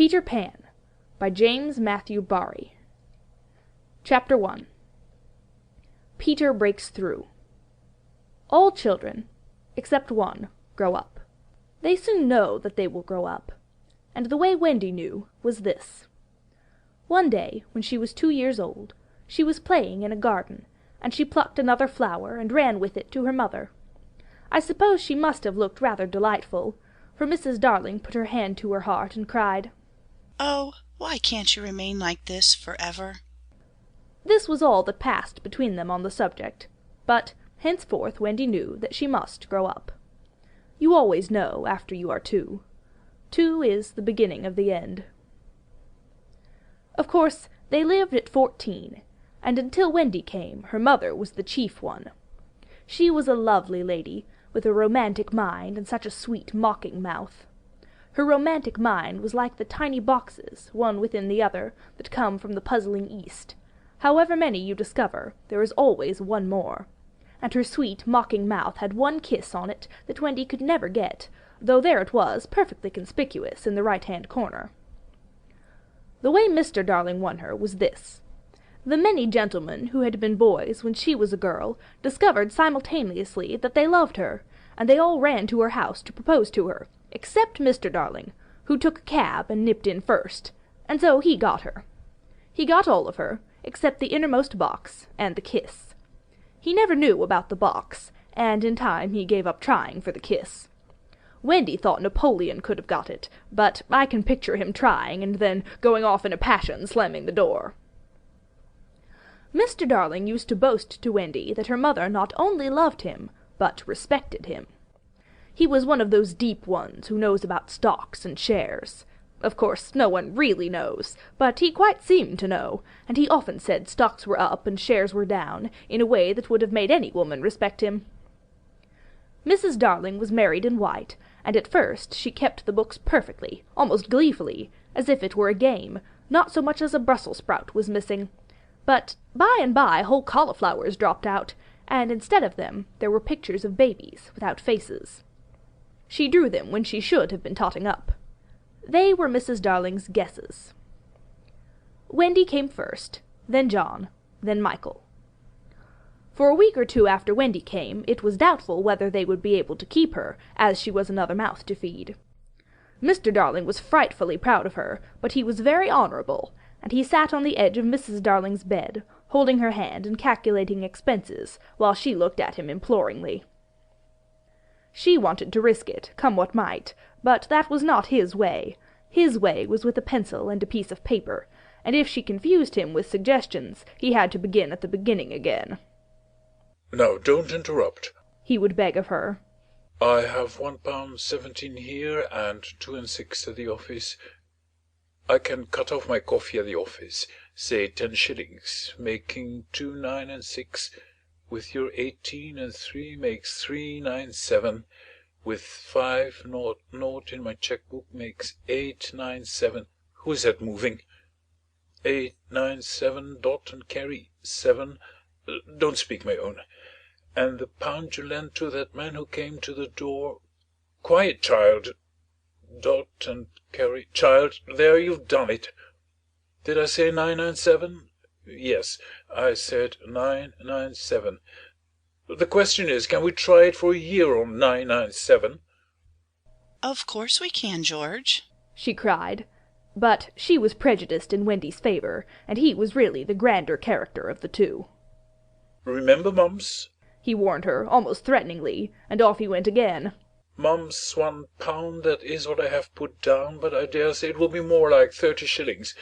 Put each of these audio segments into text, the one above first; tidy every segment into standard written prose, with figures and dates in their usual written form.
Peter Pan by James Matthew Barrie. Chapter 1. Peter Breaks Through. All children, except one, grow up. They soon know that they will grow up, and the way Wendy knew was this. One day, when she was 2 years old, she was playing in a garden, and she plucked another flower and ran with it to her mother. I suppose she must have looked rather delightful, for Mrs. Darling put her hand to her heart and cried, "Oh, why can't you remain like this forever?" This was all that passed between them on the subject, but henceforth Wendy knew that she must grow up. You always know after you are 2. 2 is the beginning of the end. Of course, they lived at 14, and until Wendy came, her mother was the chief one. She was a lovely lady, with a romantic mind and such a sweet, mocking mouth. Her romantic mind was like the tiny boxes, one within the other, that come from the puzzling East. However many you discover, there is always one more. And her sweet, mocking mouth had one kiss on it that Wendy could never get, though there it was, perfectly conspicuous, in the right-hand corner. The way Mr. Darling won her was this. The many gentlemen who had been boys when she was a girl discovered simultaneously that they loved her, and they all ran to her house to propose to her, except Mr. Darling, who took a cab and nipped in first, and so he got her. He got all of her, except the innermost box and the kiss. He never knew about the box, and in time he gave up trying for the kiss. Wendy thought Napoleon could have got it, but I can picture him trying and then going off in a passion, slamming the door. Mr. Darling used to boast to Wendy that her mother not only loved him, but respected him. He was one of those deep ones who knows about stocks and shares. Of course, no one really knows, but he quite seemed to know, and he often said stocks were up and shares were down, in a way that would have made any woman respect him. Mrs. Darling was married in white, and at first she kept the books perfectly, almost gleefully, as if it were a game, not so much as a Brussels sprout was missing. But by and by whole cauliflowers dropped out, and instead of them there were pictures of babies without faces. She drew them when she should have been totting up. They were Mrs. Darling's guesses. Wendy came first, then John, then Michael. For a week or 2 after Wendy came, it was doubtful whether they would be able to keep her, as she was another mouth to feed. Mr. Darling was frightfully proud of her, but he was very honourable, and he sat on the edge of Mrs. Darling's bed, holding her hand and calculating expenses, while she looked at him imploringly. She wanted to risk it, come what might, but that was not his way. His way was with a pencil and a piece of paper, and if she confused him with suggestions, he had to begin at the beginning again. "Now, don't interrupt," he would beg of her. "I have £1.17 here, and 2 6 at the office. I can cut off my coffee at the office, say 10 shillings, making 2 9 6. With your 18 and 3 makes 3 9 7. With 5 0 in my checkbook makes 8 9 7. Who is that moving? 8 9 7 dot and carry 7. Don't speak, my own. And the pound you lent to that man who came to the door. Quiet, child. Dot and carry. Child, there, you've done it. Did I say 997? Yes, I said 997. The question is, can we try it for a year on 997? "Of course we can, George," she cried. But she was prejudiced in Wendy's favour, and he was really the grander character of the 2. Remember, Mums? He warned her, almost threateningly, and off he went again. Mums, £1, that is what I have put down, but I dare say it will be more like 30 shillings.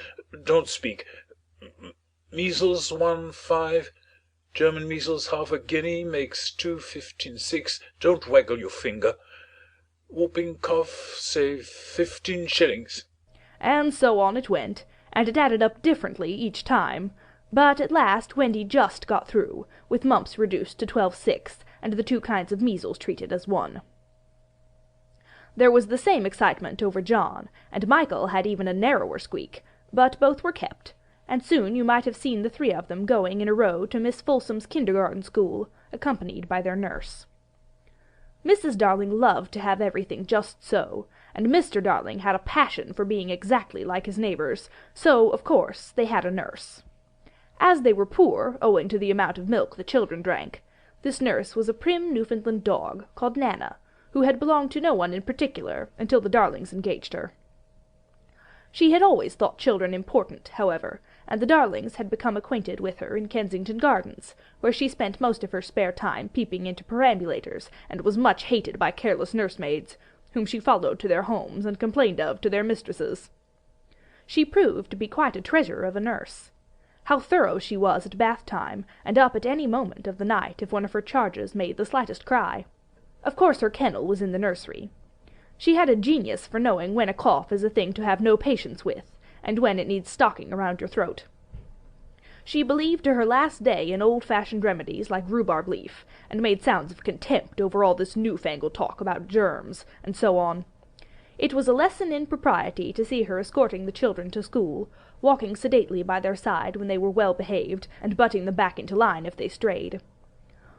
Don't speak. Measles 1 5. German measles half a guinea makes 2 15 6. Don't waggle your finger. Whooping cough, say 15 shillings. And so on it went, and it added up differently each time. But at last Wendy just got through, with mumps reduced to 12 6, and the 2 kinds of measles treated as 1. There was the same excitement over John, and Michael had even a narrower squeak, but both were kept, and soon you might have seen the 3 of them going in a row to Miss Folsom's kindergarten school, accompanied by their nurse. Mrs. Darling loved to have everything just so, and Mr. Darling had a passion for being exactly like his neighbours, so, of course, they had a nurse. As they were poor, owing to the amount of milk the children drank, this nurse was a prim Newfoundland dog called Nana, who had belonged to no one in particular until the Darlings engaged her. She had always thought children important, however, and the Darlings had become acquainted with her in Kensington Gardens, where she spent most of her spare time peeping into perambulators, and was much hated by careless nursemaids, whom she followed to their homes and complained of to their mistresses. She proved to be quite a treasure of a nurse. How thorough she was at bath time, and up at any moment of the night if one of her charges made the slightest cry. Of course her kennel was in the nursery. She had a genius for knowing when a cough is a thing to have no patience with, and when it needs stocking around your throat. She believed to her last day in old-fashioned remedies like rhubarb leaf, and made sounds of contempt over all this new-fangled talk about germs, and so on. It was a lesson in propriety to see her escorting the children to school, walking sedately by their side when they were well behaved, and butting them back into line if they strayed.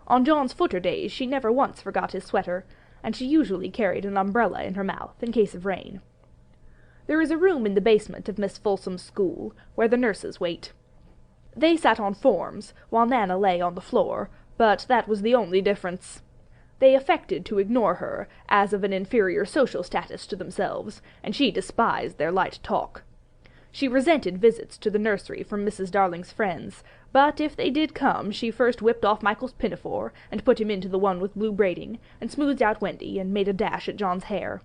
On John's footer days she never once forgot his sweater, and she usually carried an umbrella in her mouth in case of rain. There is a room in the basement of Miss Folsom's school, where the nurses wait. They sat on forms, while Nana lay on the floor, but that was the only difference. They affected to ignore her, as of an inferior social status to themselves, and she despised their light talk. She resented visits to the nursery from Mrs. Darling's friends, but if they did come, she first whipped off Michael's pinafore, and put him into the one with blue braiding, and smoothed out Wendy, and made a dash at John's hair.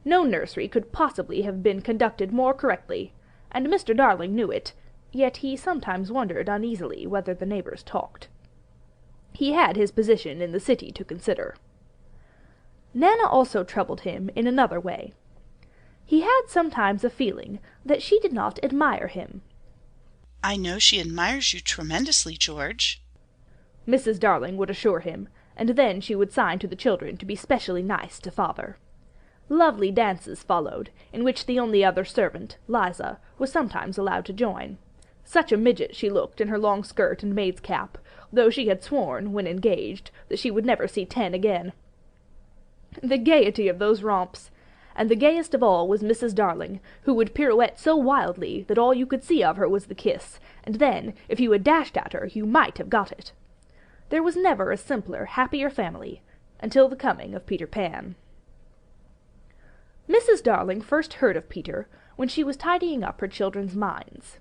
No nursery could possibly have been conducted more correctly, and Mr. Darling knew it, yet he sometimes wondered uneasily whether the neighbours talked. He had his position in the city to consider. Nana also troubled him in another way. He had sometimes a feeling that she did not admire him. "I know she admires you tremendously, George," Mrs. Darling would assure him, and then she would sign to the children to be specially nice to father. Lovely dances followed, in which the only other servant, Liza, was sometimes allowed to join. Such a midget she looked in her long skirt and maid's cap, though she had sworn, when engaged, that she would never see 10 again. The gaiety of those romps! And the gayest of all was Mrs. Darling, who would pirouette so wildly that all you could see of her was the kiss, and then, if you had dashed at her, you might have got it. There was never a simpler, happier family, until the coming of Peter Pan. Mrs. Darling first heard of Peter when she was tidying up her children's minds.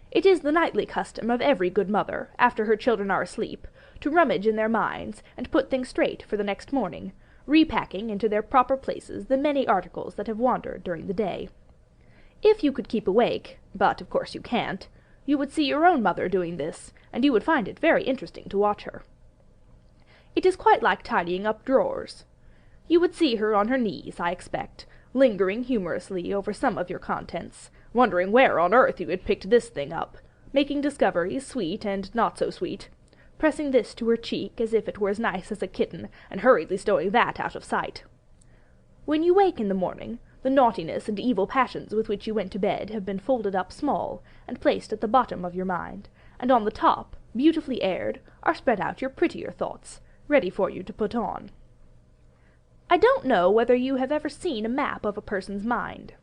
It is the nightly custom of every good mother, after her children are asleep, to rummage in their minds and put things straight for the next morning, repacking into their proper places the many articles that have wandered during the day. If you could keep awake, but of course you can't, you would see your own mother doing this, and you would find it very interesting to watch her. It is quite like tidying up drawers. You would see her on her knees, I expect, lingering humorously over some of your contents, wondering where on earth you had picked this thing up, making discoveries sweet and not so sweet, pressing this to her cheek as if it were as nice as a kitten, and hurriedly stowing that out of sight. When you wake in the morning, the naughtiness and evil passions with which you went to bed have been folded up small, and placed at the bottom of your mind, and on the top, beautifully aired, are spread out your prettier thoughts, ready for you to put on. I don't know whether you have ever seen a map of a person's mind.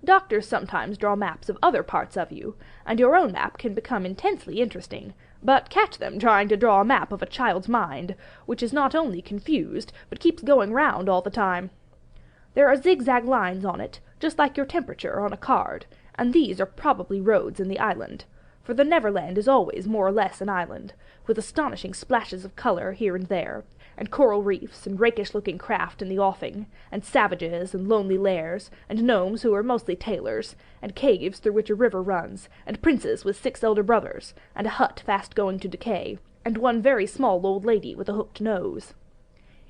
Doctors sometimes draw maps of other parts of you, and your own map can become intensely interesting, but catch them trying to draw a map of a child's mind, which is not only confused, but keeps going round all the time. There are zigzag lines on it, just like your temperature on a card, and these are probably roads in the island, for the Neverland is always more or less an island, with astonishing splashes of colour here and there, and coral reefs, and rakish-looking craft in the offing, and savages, and lonely lairs, and gnomes who are mostly tailors, and caves through which a river runs, and princes with 6 elder brothers, and a hut fast going to decay, and one very small old lady with a hooked nose.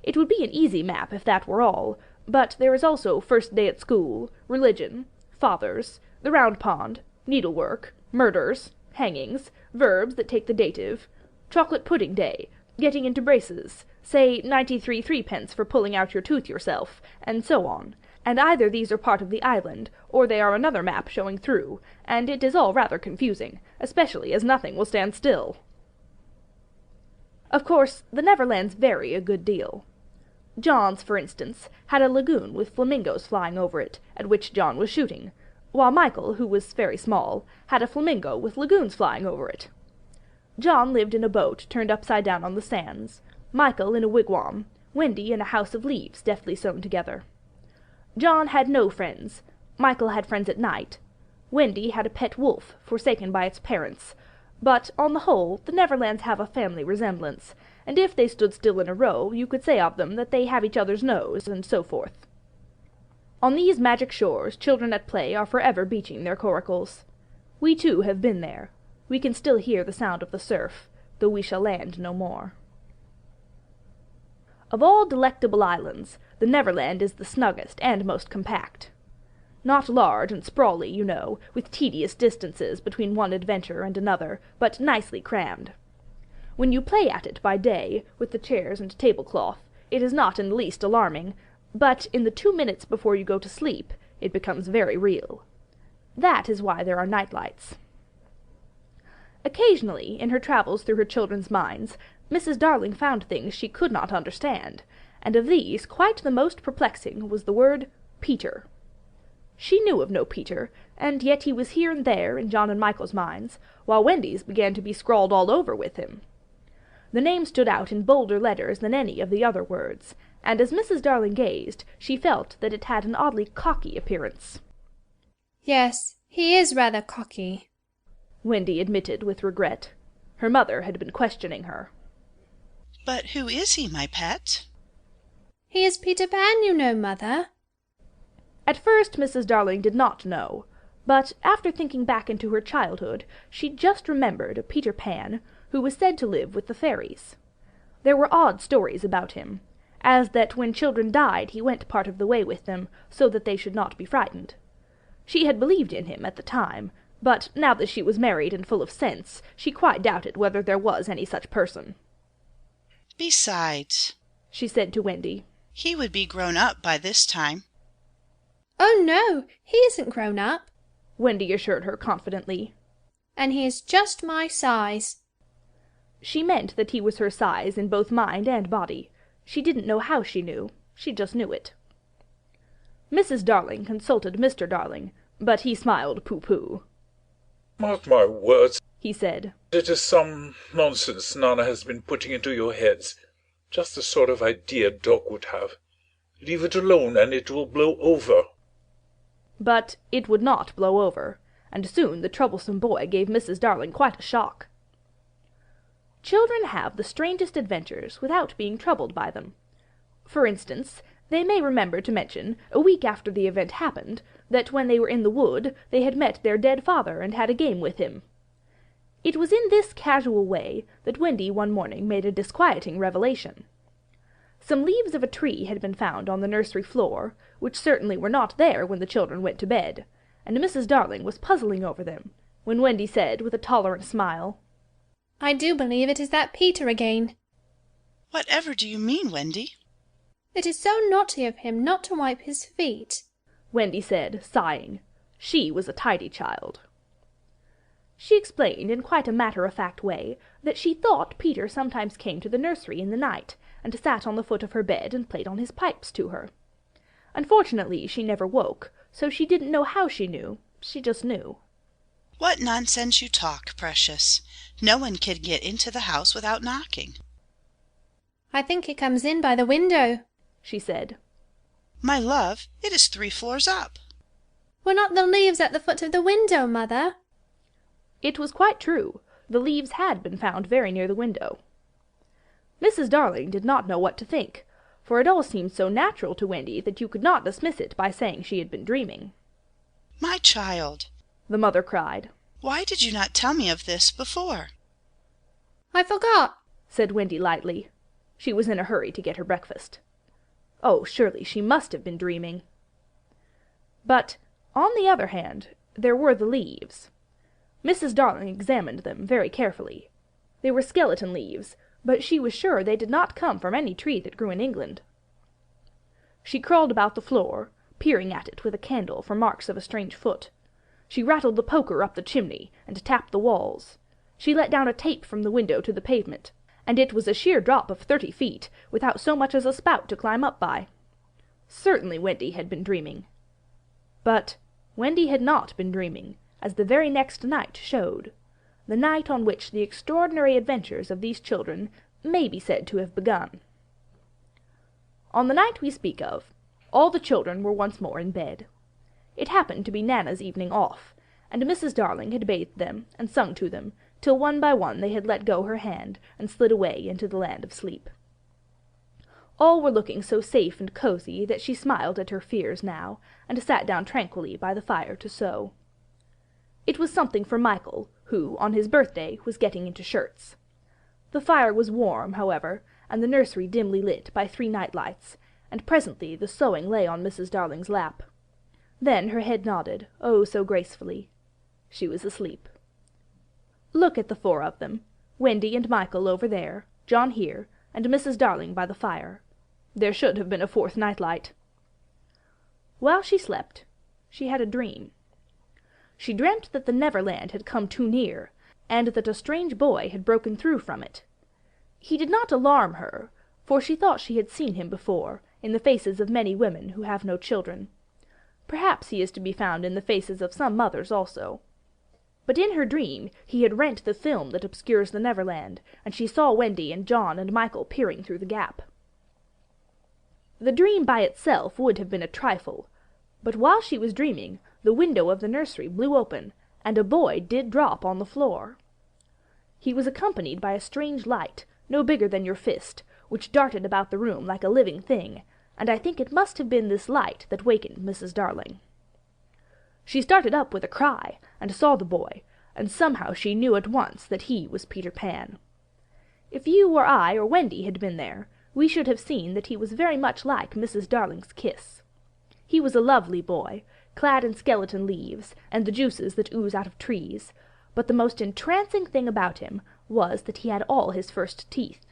It would be an easy map if that were all, but there is also first day at school, religion, fathers, the round pond, needlework, murders, hangings, verbs that take the dative, chocolate pudding day, getting into braces, say 93 threepence for pulling out your tooth yourself, and so on, and either these are part of the island, or they are another map showing through, and it is all rather confusing, especially as nothing will stand still. Of course, the Neverlands vary a good deal. John's, for instance, had a lagoon with flamingoes flying over it, at which John was shooting, while Michael, who was very small, had a flamingo with lagoons flying over it. John lived in a boat turned upside down on the sands, Michael in a wigwam, Wendy in a house of leaves deftly sewn together. John had no friends, Michael had friends at night, Wendy had a pet wolf, forsaken by its parents, but, on the whole, the Neverlands have a family resemblance, and if they stood still in a row, you could say of them that they have each other's nose, and so forth. On these magic shores, children at play are forever beaching their coracles. We too have been there. We can still hear the sound of the surf, though we shall land no more. Of all delectable islands, the Neverland is the snuggest and most compact. Not large and sprawly, you know, with tedious distances between one adventure and another, but nicely crammed. When you play at it by day, with the chairs and tablecloth, it is not in the least alarming, but in the 2 minutes before you go to sleep, it becomes very real. That is why there are night lights. Occasionally, in her travels through her children's minds, Mrs. Darling found things she could not understand, and of these quite the most perplexing was the word Peter. She knew of no Peter, and yet he was here and there in John and Michael's minds, while Wendy's began to be scrawled all over with him. The name stood out in bolder letters than any of the other words, and as Mrs. Darling gazed, she felt that it had an oddly cocky appearance. Yes, he is rather cocky, Wendy admitted with regret. Her mother had been questioning her. But who is he, my pet? He is Peter Pan, you know, Mother. At first Mrs. Darling did not know, but after thinking back into her childhood, she just remembered a Peter Pan who was said to live with the fairies. There were odd stories about him, as that when children died he went part of the way with them, so that they should not be frightened. She had believed in him at the time, but now that she was married and full of sense, she quite doubted whether there was any such person. Besides, she said to Wendy, he would be grown up by this time. Oh, no, he isn't grown up, Wendy assured her confidently. And he is just my size. She meant that he was her size in both mind and body. She didn't know how she knew. She just knew it. Mrs. Darling consulted Mr. Darling, but he smiled pooh-pooh. Mark my words, he said. It is some nonsense Nana has been putting into your heads. Just the sort of idea a dog would have. Leave it alone and it will blow over. But it would not blow over, and soon the troublesome boy gave Mrs. Darling quite a shock. Children have the strangest adventures without being troubled by them. For instance, they may remember to mention, a week after the event happened, that when they were in the wood they had met their dead father and had a game with him. It was in this casual way that Wendy one morning made a disquieting revelation. Some leaves of a tree had been found on the nursery floor, which certainly were not there when the children went to bed, and Mrs. Darling was puzzling over them, when Wendy said with a tolerant smile, I do believe it is that Peter again. Whatever do you mean, Wendy? It is so naughty of him not to wipe his feet, Wendy said, sighing. She was a tidy child. She explained in quite a matter-of-fact way that she thought Peter sometimes came to the nursery in the night, and sat on the foot of her bed and played on his pipes to her. Unfortunately, she never woke, so she didn't know how she knew. She just knew. What nonsense you talk, Precious. No one can get into the house without knocking. I think he comes in by the window, she said. My love, it is 3 floors up. Were not the leaves at the foot of the window, Mother? It was quite true. The leaves had been found very near the window. Mrs. Darling did not know what to think, for it all seemed so natural to Wendy that you could not dismiss it by saying she had been dreaming. My child, the mother cried. Why did you not tell me of this before? I forgot, said Wendy lightly. She was in a hurry to get her breakfast. Oh, surely she must have been dreaming. But, on the other hand, there were the leaves. Mrs. Darling examined them very carefully. They were skeleton leaves, but she was sure they did not come from any tree that grew in England. She crawled about the floor, peering at it with a candle for marks of a strange foot. She rattled the poker up the chimney, and tapped the walls. She let down a tape from the window to the pavement, and it was a sheer drop of 30 feet, without so much as a spout to climb up by. Certainly Wendy had been dreaming. But Wendy had not been dreaming, as the very next night showed, the night on which the extraordinary adventures of these children may be said to have begun. On the night we speak of, all the children were once more in bed. It happened to be Nana's evening off, and Mrs. Darling had bathed them and sung to them, till one by one they had let go her hand and slid away into the land of sleep. All were looking so safe and cosy that she smiled at her fears now, and sat down tranquilly by the fire to sew. It was something for Michael, who, on his birthday, was getting into shirts. The fire was warm, however, and the nursery dimly lit by 3 night lights, and presently the sewing lay on Mrs. Darling's lap. Then her head nodded, oh, so gracefully. She was asleep. Look at the 4 of them, Wendy and Michael over there, John here, and Mrs. Darling by the fire. There should have been a 4th night-light. While she slept, she had a dream. She dreamt that the Neverland had come too near, and that a strange boy had broken through from it. He did not alarm her, for she thought she had seen him before, in the faces of many women who have no children. Perhaps he is to be found in the faces of some mothers also. But in her dream he had rent the film that obscures the Neverland, and she saw Wendy and John and Michael peering through the gap. The dream by itself would have been a trifle, but while she was dreaming, the window of the nursery blew open, and a boy did drop on the floor. He was accompanied by a strange light, no bigger than your fist, which darted about the room like a living thing, and I think it must have been this light that wakened Mrs. Darling. She started up with a cry, and saw the boy, and somehow she knew at once that he was Peter Pan. If you or I or Wendy had been there, we should have seen that he was very much like Mrs. Darling's kiss. He was a lovely boy, clad in skeleton leaves, and the juices that ooze out of trees, but the most entrancing thing about him was that he had all his first teeth.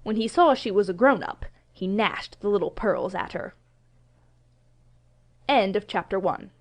When he saw she was a grown-up, he gnashed the little pearls at her. End of chapter 1.